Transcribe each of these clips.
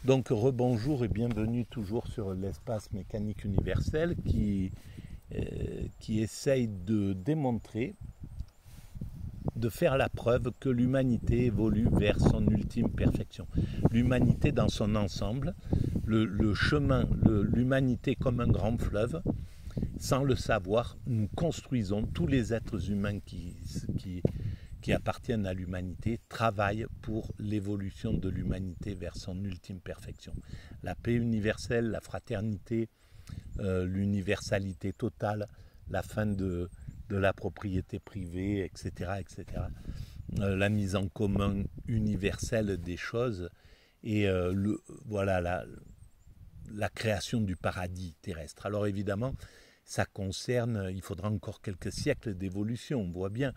Donc rebonjour et bienvenue toujours sur l'espace mécanique universel qui essaye de démontrer, de faire la preuve que l'humanité évolue vers son ultime perfection. L'humanité dans son ensemble, le chemin, l'humanité comme un grand fleuve, sans le savoir, nous construisons, tous les êtres humains qui appartiennent à l'humanité travaillent pour l'évolution de l'humanité vers son ultime perfection. La paix universelle, la fraternité, l'universalité totale, la fin de la propriété privée, etc., etc. La mise en commun universelle des choses et voilà la création du paradis terrestre. Alors évidemment, ça concerne, il faudra encore quelques siècles d'évolution. On voit bien,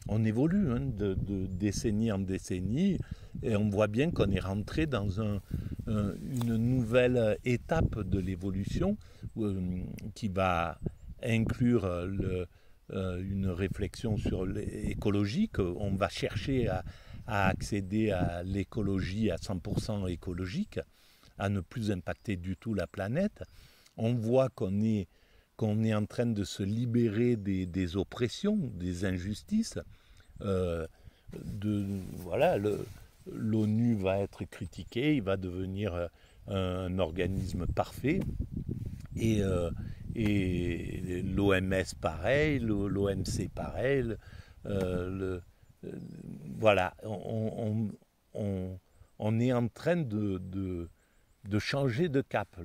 on évolue de décennie en décennie et on voit bien qu'on est rentré dans une nouvelle étape de l'évolution qui va inclure une réflexion sur l'écologique. On va chercher à accéder à l'écologie à 100% écologique, à ne plus impacter du tout la planète. On voit qu'on est en train de se libérer des oppressions, des injustices. Voilà, l'ONU va être critiquée, il va devenir un organisme parfait. Et l'OMS pareil, l'OMC pareil. Voilà, on est en train de changer de cap.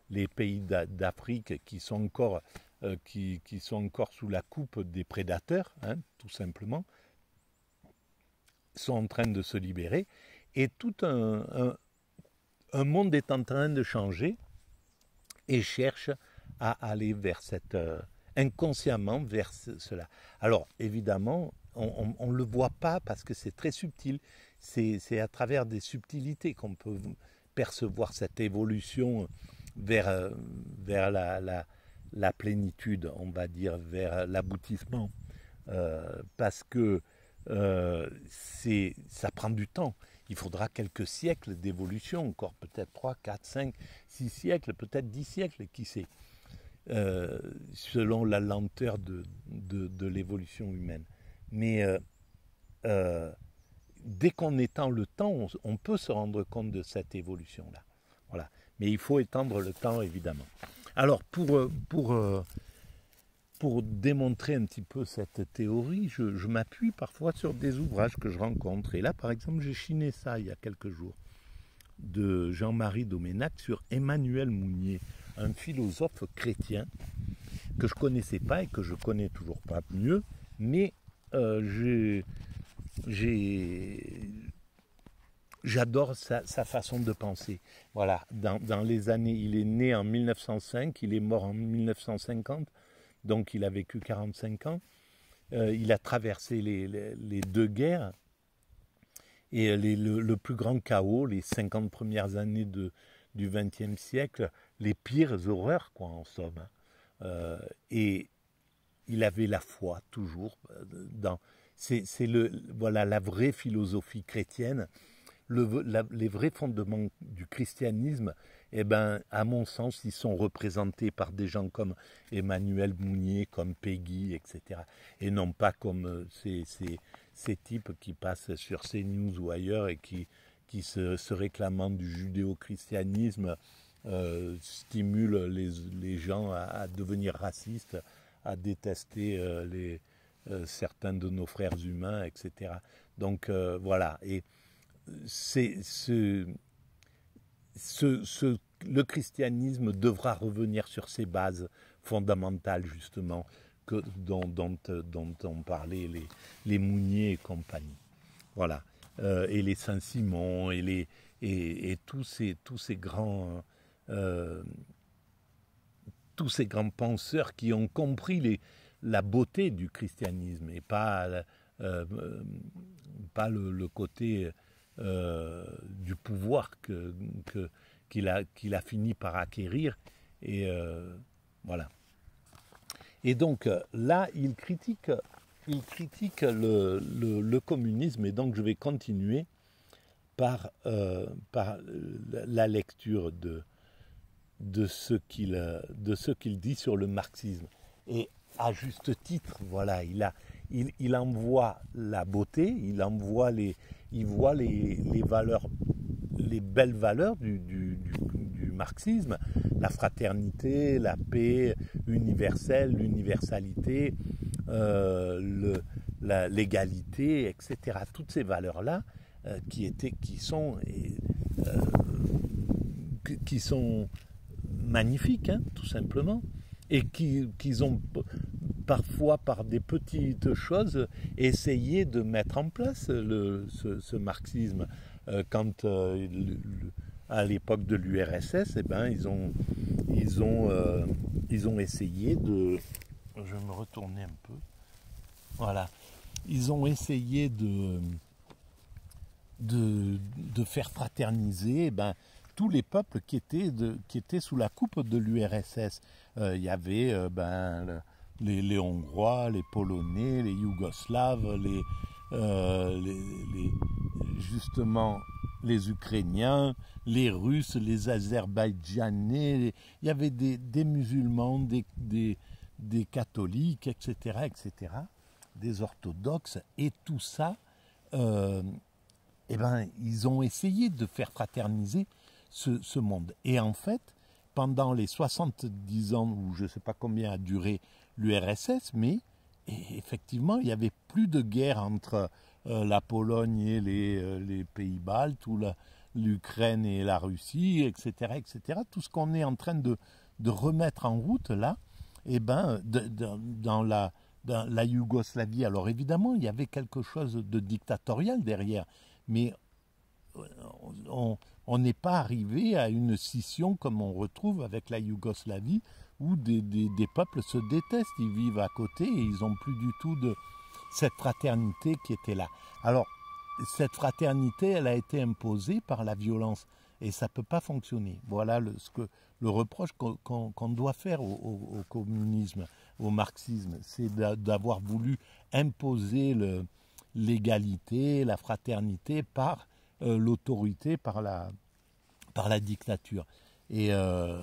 Les pays d'Afrique qui sont encore sous la coupe des prédateurs, tout simplement, sont en train de se libérer et tout un monde est en train de changer et cherche à aller vers inconsciemment vers cela. Alors évidemment, on ne le voit pas parce que c'est très subtil. C'est à travers des subtilités qu'on peut percevoir cette évolution vers la plénitude, on va dire, vers l'aboutissement. Parce que ça prend du temps. Il faudra quelques siècles d'évolution, encore peut-être 3, 4, 5, 6 siècles, peut-être 10 siècles, qui sait, selon la lenteur de l'évolution humaine. Mais dès qu'on étend le temps, on peut se rendre compte de cette évolution-là. Voilà. Mais il faut étendre le temps, évidemment. Alors, pour démontrer un petit peu cette théorie, je m'appuie parfois sur des ouvrages que je rencontre. Et là, par exemple, j'ai chiné ça il y a quelques jours, de Jean-Marie Doménac sur Emmanuel Mounier, un philosophe chrétien que je ne connaissais pas et que je connais toujours pas mieux, mais j'adore sa façon de penser. Voilà, dans les années, il est né en 1905, il est mort en 1950, donc il a vécu 45 ans. Il a traversé les deux guerres et le plus grand chaos, les 50 premières années du XXe siècle, les pires horreurs, quoi, en somme. Et il avait la foi, toujours. C'est voilà, la vraie philosophie chrétienne. Les vrais fondements du christianisme, eh ben, à mon sens, ils sont représentés par des gens comme Emmanuel Mounier, comme Peggy, etc. Et non pas comme ces types qui passent sur CNews ou ailleurs et qui se réclamant du judéo-christianisme stimulent les gens à devenir racistes, à détester certains de nos frères humains, etc. Donc voilà. Et le christianisme devra revenir sur ses bases fondamentales, justement, dont on parlait les Mounier et compagnie. Voilà. Et les Saint-Simon et tous ces grands penseurs qui ont compris la beauté du christianisme et pas le côté du pouvoir qu'il a fini par acquérir. Et voilà. Et donc là, il critique le communisme, et donc je vais continuer par la lecture de ce qu'il dit sur le marxisme. Et à juste titre, voilà, il envoie la beauté, il voit les valeurs, les belles valeurs du marxisme, la fraternité, la paix universelle, l'universalité, l'égalité, etc. Toutes ces valeurs-là qui sont magnifiques, hein, tout simplement, et qu'ils ont parfois par des petites choses essayé de mettre en place ce marxisme. Quand à l'époque de l'URSS, eh ben, ils ont essayé de... Je vais me retourner un peu. Voilà. Ils ont essayé de faire fraterniser, eh ben, tous les peuples qui étaient sous la coupe de l'URSS. Il y avait les Hongrois, les Polonais, les Yougoslaves, justement les Ukrainiens, les Russes, les Azerbaïdjanais. Il y avait des musulmans, des catholiques, etc., etc., des orthodoxes, et tout ça, eh ben, ils ont essayé de faire fraterniser ce monde. Et en fait, pendant les 70 ans, ou je ne sais pas combien a duré l'URSS, mais effectivement, il n'y avait plus de guerre entre la Pologne et les pays baltes, ou l'Ukraine et la Russie, etc., etc. Tout ce qu'on est en train de remettre en route là, eh ben, dans la Yougoslavie, alors évidemment, il y avait quelque chose de dictatorial derrière, mais on n'est pas arrivé à une scission comme on retrouve avec la Yougoslavie, où des peuples se détestent, ils vivent à côté et ils n'ont plus du tout de cette fraternité qui était là. Alors, cette fraternité, elle a été imposée par la violence et ça ne peut pas fonctionner. Voilà le reproche qu'on doit faire au communisme, au marxisme, c'est d'avoir voulu imposer l'égalité, la fraternité par l'autorité, par la dictature. Et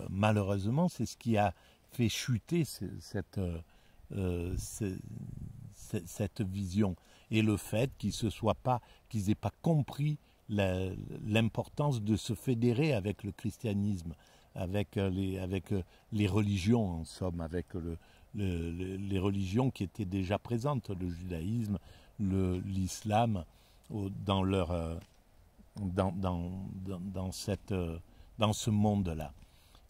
malheureusement, c'est ce qui a fait chuter cette vision. Et le fait qu'ils n'aient pas compris l'importance de se fédérer avec le christianisme, avec les religions, en somme, avec les religions qui étaient déjà présentes, le judaïsme, l'islam, dans ce monde-là.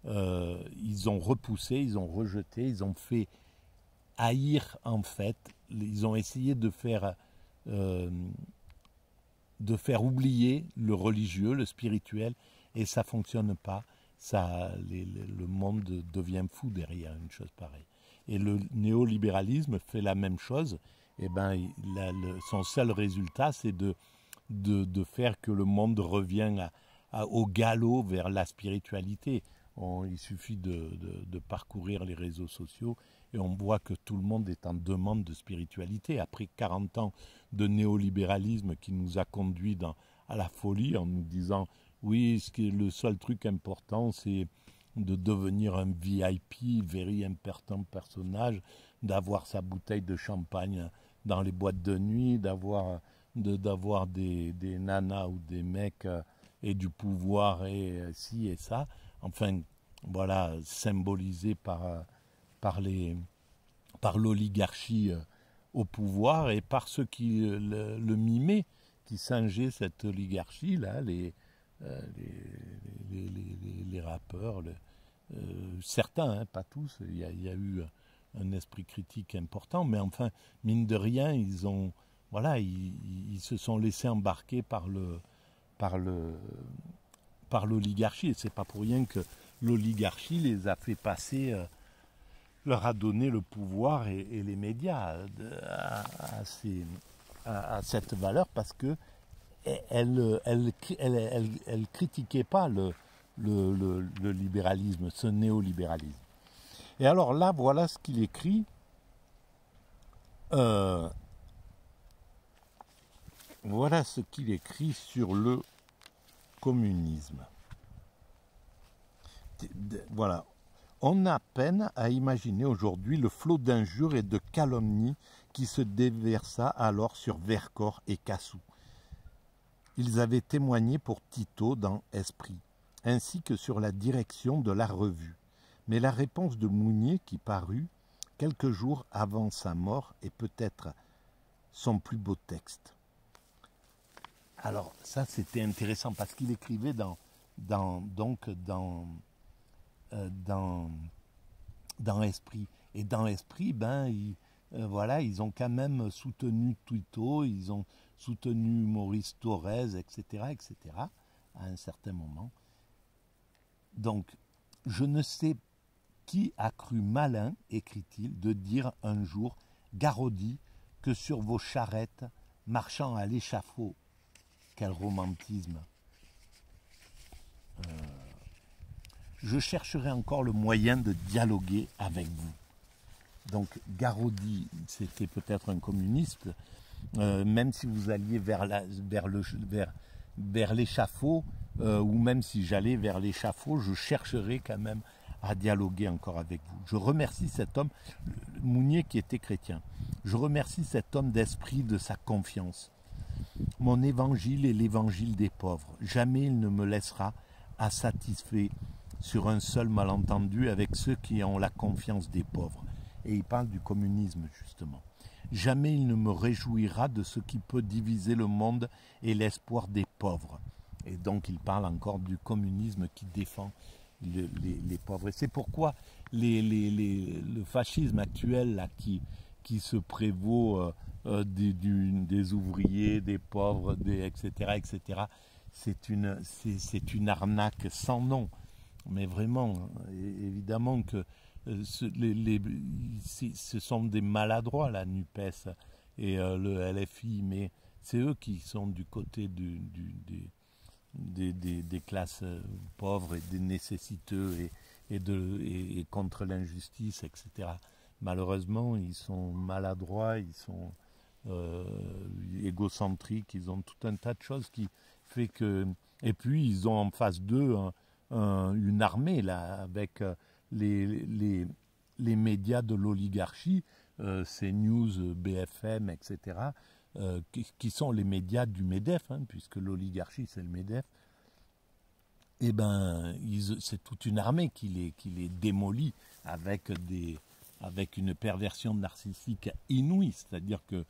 Ils ont repoussé, ils ont rejeté, ils ont fait haïr, en fait, ils ont essayé de faire oublier le religieux, le spirituel, et ça ne fonctionne pas. Le monde devient fou derrière une chose pareille. Et le néolibéralisme fait la même chose. Et ben, son seul résultat, c'est de faire que le monde revienne au galop vers la spiritualité. Il suffit de parcourir les réseaux sociaux et on voit que tout le monde est en demande de spiritualité. Après 40 ans de néolibéralisme qui nous a conduits à la folie en nous disant oui, le seul truc important, c'est de devenir un VIP, very important personnage, d'avoir sa bouteille de champagne dans les boîtes de nuit, d'avoir des nanas ou des mecs et du pouvoir et ci et ça. Enfin, voilà, symbolisé par l'oligarchie au pouvoir et par ceux qui le mimaient, qui singeaient cette oligarchie-là, les rappeurs, certains, hein, pas tous, il y a eu un esprit critique important, mais enfin, mine de rien, ils se sont laissés embarquer par l'oligarchie, et c'est pas pour rien que l'oligarchie les a fait passer, leur a donné le pouvoir et les médias à cette valeur, parce que elle critiquait pas le libéralisme, ce néolibéralisme. Et alors là, voilà ce qu'il écrit. Voilà ce qu'il écrit sur le communisme. Voilà. On a peine à imaginer aujourd'hui le flot d'injures et de calomnies qui se déversa alors sur Vercors et Cassou. Ils avaient témoigné pour Tito dans Esprit, ainsi que sur la direction de la revue. Mais la réponse de Mounier, qui parut quelques jours avant sa mort, est peut-être son plus beau texte. Alors ça, c'était intéressant parce qu'il écrivait dans Esprit. Et dans Esprit, voilà, ils ont quand même soutenu Tito, ils ont soutenu Maurice Thorez, etc., à un certain moment. Donc, je ne sais qui a cru malin, écrit-il, de dire un jour, Garaudy, que sur vos charrettes, marchant à l'échafaud. Quel romantisme. Je chercherai encore le moyen de dialoguer avec vous. Donc Garaudy, c'était peut-être un communiste, même si vous alliez vers l'échafaud, ou même si j'allais vers l'échafaud, je chercherai quand même à dialoguer encore avec vous. Je remercie cet homme, Mounier qui était chrétien, je remercie cet homme d'esprit de sa confiance. Mon évangile est l'évangile des pauvres. Jamais il ne me laissera insatisfait sur un seul malentendu avec ceux qui ont la confiance des pauvres. Et il parle du communisme, justement. Jamais il ne me réjouira de ce qui peut diviser le monde et l'espoir des pauvres. Et donc il parle encore du communisme qui défend les pauvres. Et c'est pourquoi le fascisme actuel là, qui se prévaut des ouvriers, des pauvres, etc., c'est une arnaque sans nom. Mais vraiment, évidemment que ce sont des maladroits, la NUPES et le LFI, mais c'est eux qui sont du côté des classes pauvres et des nécessiteux et contre l'injustice, etc. Malheureusement, ils sont maladroits, ils sont égocentriques, ils ont tout un tas de choses qui fait que... Et puis, ils ont en face d'eux une armée, là, avec les médias de l'oligarchie, CNews, BFM, etc., qui sont les médias du MEDEF, hein, puisque l'oligarchie, c'est le MEDEF. Eh ben, c'est toute une armée qui les démolit avec une perversion narcissique inouïe, c'est-à-dire que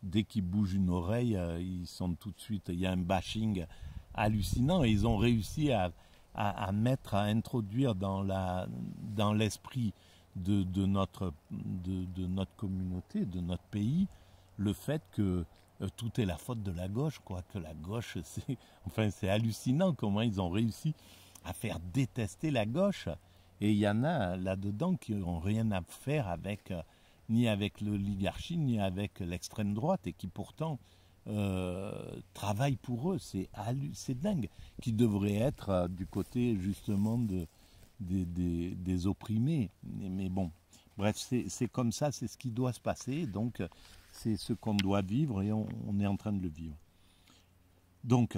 dès qu'ils bougent une oreille, ils sont tout de suite, il y a un bashing hallucinant, et ils ont réussi à introduire dans l'esprit de notre communauté, de notre pays, le fait que tout est la faute de la gauche, quoi, que la gauche, c'est hallucinant comment ils ont réussi à faire détester la gauche. Et il y en a là-dedans qui n'ont rien à faire avec ni avec l'oligarchie, ni avec l'extrême droite, et qui pourtant travaillent pour eux. C'est dingue. Qui devrait être du côté justement des opprimés. Mais bon, bref, c'est comme ça, c'est ce qui doit se passer. Donc, c'est ce qu'on doit vivre et on est en train de le vivre. Donc,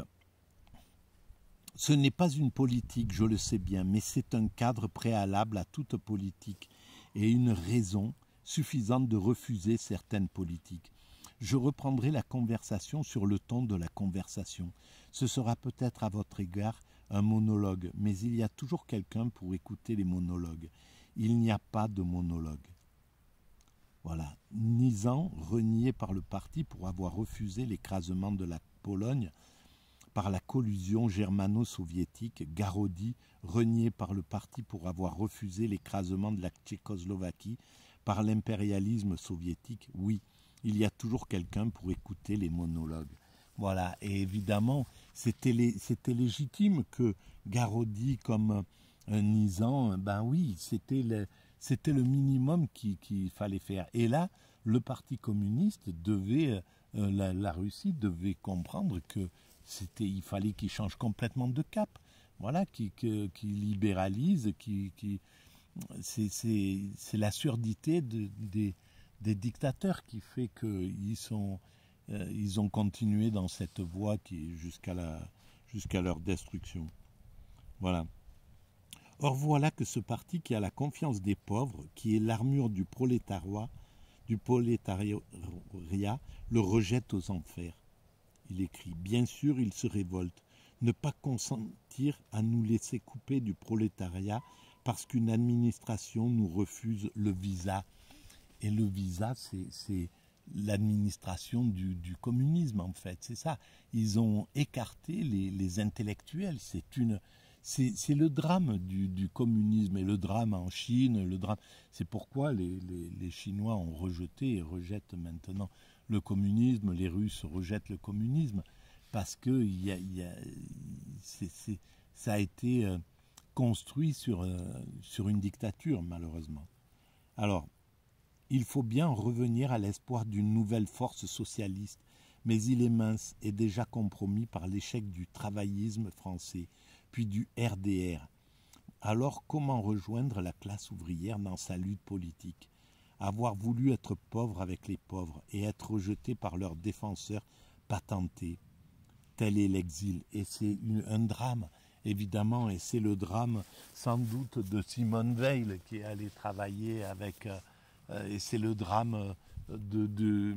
ce n'est pas une politique, je le sais bien, mais c'est un cadre préalable à toute politique et une raison suffisante de refuser certaines politiques. Je reprendrai la conversation sur le ton de la conversation. Ce sera peut-être à votre égard un monologue, mais il y a toujours quelqu'un pour écouter les monologues. Il n'y a pas de monologue. Voilà. Nizan, renié par le parti pour avoir refusé l'écrasement de la Pologne par la collusion germano-soviétique, Garaudy, renié par le parti pour avoir refusé l'écrasement de la Tchécoslovaquie par l'impérialisme soviétique, oui, il y a toujours quelqu'un pour écouter les monologues. Voilà, et évidemment, c'était légitime que Garaudy, comme un Nizan, ben oui, c'était le minimum qu'il fallait faire. Et là, le Parti communiste devait, la Russie devait comprendre que il fallait qu'il change complètement de cap. Voilà, qu'il libéralise, c'est la surdité des dictateurs qui fait qu'ils ont continué dans cette voie qui jusqu'à jusqu'à leur destruction. Voilà. Or voilà que ce parti qui a la confiance des pauvres, qui est l'armure du prolétariat, le rejette aux enfers. Il écrit, bien sûr, il se révolte. Ne pas consentir à nous laisser couper du prolétariat parce qu'une administration nous refuse le visa. Et le visa, c'est l'administration du communisme, en fait. C'est ça. Ils ont écarté les intellectuels. C'est le drame du communisme et le drame en Chine. C'est pourquoi les Chinois ont rejeté et rejettent maintenant le communisme. Les Russes rejettent le communisme parce que ça a été construit sur une dictature, malheureusement. Alors, il faut bien revenir à l'espoir d'une nouvelle force socialiste, mais il est mince et déjà compromis par l'échec du travaillisme français, puis du RDR. Alors comment rejoindre la classe ouvrière dans sa lutte politique? Avoir voulu être pauvre avec les pauvres et être rejeté par leurs défenseurs patentés. Tel est l'exil. Et c'est un drame, évidemment, et c'est le drame sans doute de Simone Veil qui est allée travailler avec... et c'est le drame de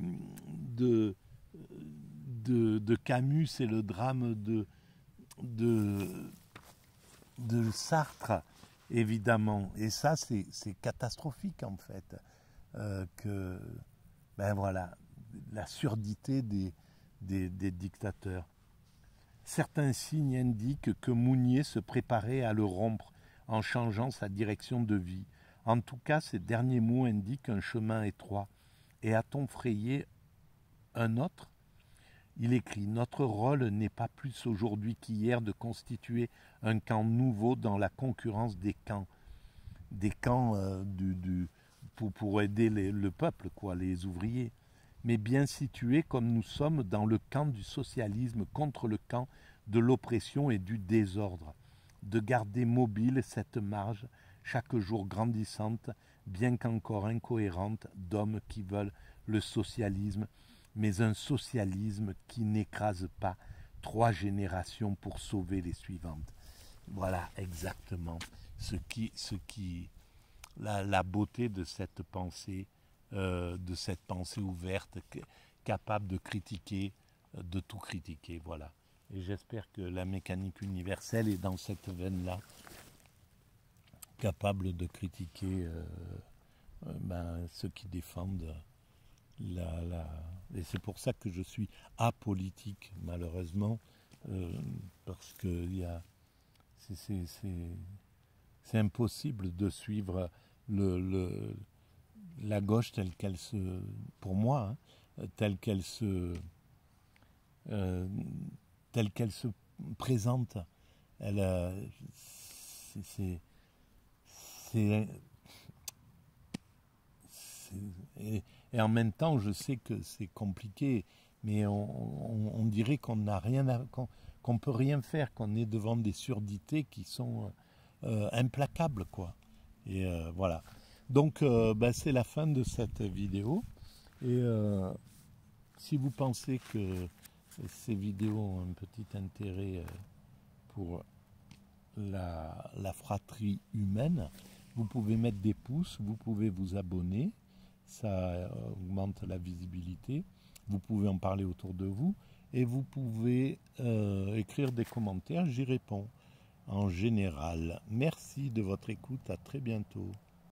Camus, c'est le drame de Sartre, évidemment. Et ça, c'est catastrophique, en fait. Ben voilà, la surdité des dictateurs. Certains signes indiquent que Mounier se préparait à le rompre en changeant sa direction de vie. En tout cas, ces derniers mots indiquent un chemin étroit. Et a-t-on frayé un autre? Il écrit « Notre rôle n'est pas plus aujourd'hui qu'hier de constituer un camp nouveau dans la concurrence des camps. Des camps pour aider le peuple, quoi, les ouvriers. Mais bien situés comme nous sommes dans le camp du socialisme contre le camp de l'oppression et du désordre. De garder mobile cette marge, chaque jour grandissante, bien qu'encore incohérente, d'hommes qui veulent le socialisme, mais un socialisme qui n'écrase pas 3 générations pour sauver les suivantes. » Voilà exactement la beauté de cette pensée ouverte, capable de critiquer, de tout critiquer. Voilà. Et j'espère que la mécanique universelle est dans cette veine-là, capable de critiquer ceux qui défendent et c'est pour ça que je suis apolitique, malheureusement, parce que c'est impossible de suivre la gauche telle qu'elle se, pour moi, telle qu'elle se présente. Et en même temps, je sais que c'est compliqué, mais on dirait qu'on n'a rien, qu'on peut rien faire, qu'on est devant des surdités qui sont implacables, quoi. Et voilà. Donc, c'est la fin de cette vidéo. Et si vous pensez que ces vidéos ont un petit intérêt pour la fratrie humaine, vous pouvez mettre des pouces, vous pouvez vous abonner, ça augmente la visibilité, vous pouvez en parler autour de vous, et vous pouvez écrire des commentaires, j'y réponds en général. Merci de votre écoute, à très bientôt.